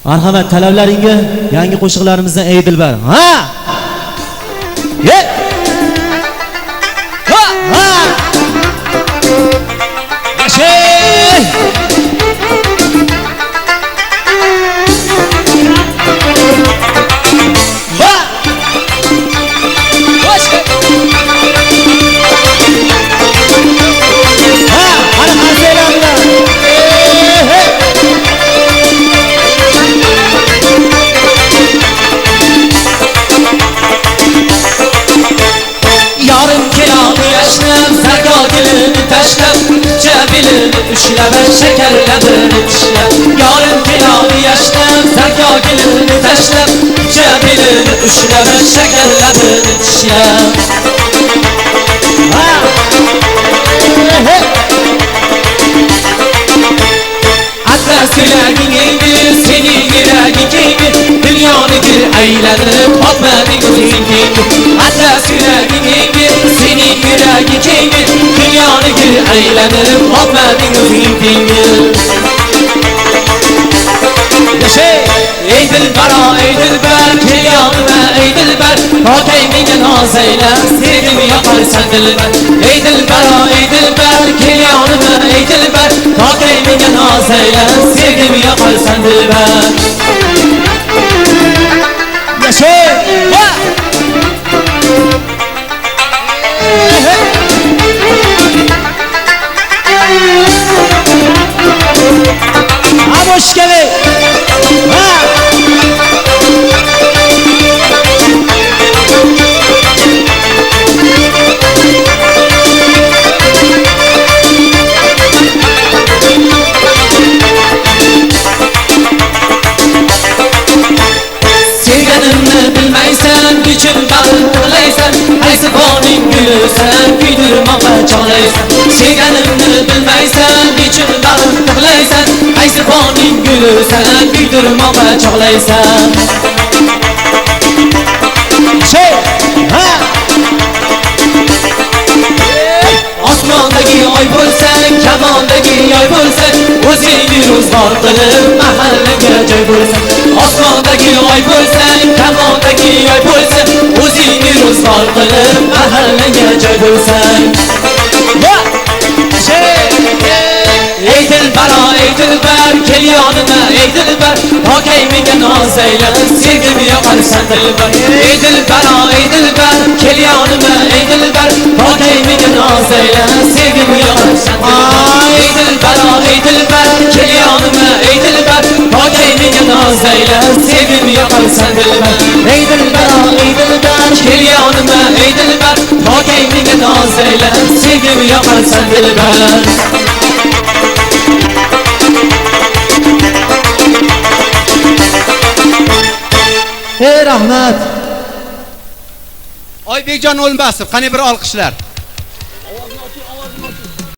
Marhamat, talablaringga yangi qo'shiqlarimizdan ey dilbar. Ha! Ye! Ha! Ha! Yashay! Va! Boshqa! Ha! Ana qarsaylarlar. Yarım kelamı yaşlım, zergagilini taşlım, cebilini üşlem, şekerlerini dişlem. Yarım kelamı yaşlım, zergagilini taşlım, cebilini üşlem, şekerlerini dişlem. Atlas yüreğin eğdi, senin yüreğin keydi, dünyanıdır eğlenip atmadın gözün keydi. Atlas yüreğin eğdi, senin yüreğin keydi, dünyanıdır eğlenip atmadın gözün keydi. Yaşay! Ey dilbara, ey dilber, gel yanıma ey dilber, bak eymine naz eyle, sevgimi yaparsan dilber. Ey dilbara, ey dilber, gel yanıma ey dilber, bak eymine naz eyle, sevgimi yaparsan dilber. Yaşay! Ha! Ha boş gelir. Ha! Sevganimni bilmaysan, gücümdan qilaysan, qaysi boning gulsan, kuydirmoqqa chog'laysan. Sevganimni bilmaysan, gücümdan qilaysan, qaysi boning gulsan, kuydirmoqqa chog'laysan. Şey! Ha! Osmondagi oy bo'lsang, kamondagi yoy bo'lsang, o'zingni ro'zg'or qilib mahallaga joy bo'lsang. Osmondagi oy bo'lsang, kamondagi yoy bo'lsang, o'zingni ro'zg'or qilib mahallaga joy bo'lsang. Va! Şey! Ey dilbaro, ey dilbar, kel yonima ey dilbar, tokay menga noz ayla, sevgimi yoqarsan dilbar. Ey dilbaro, ey dilbar, kel yonima ey dilbar, tokay menga noz ayla, sevgimi yoqarsan dilbar. Ey dilbaro, ey dilbar, kel yonima ey dilbar, tokay menga noz ayla, sevgimi yoqarsan dilbar. Ey dilbaro, ey dilbar, kel yonima ey dilbar, tokay menga noz ayla, sevgimi yoqarsan dilbar. Ey rahmat. Oybekjon O'lmasov, qani bir olqishlar.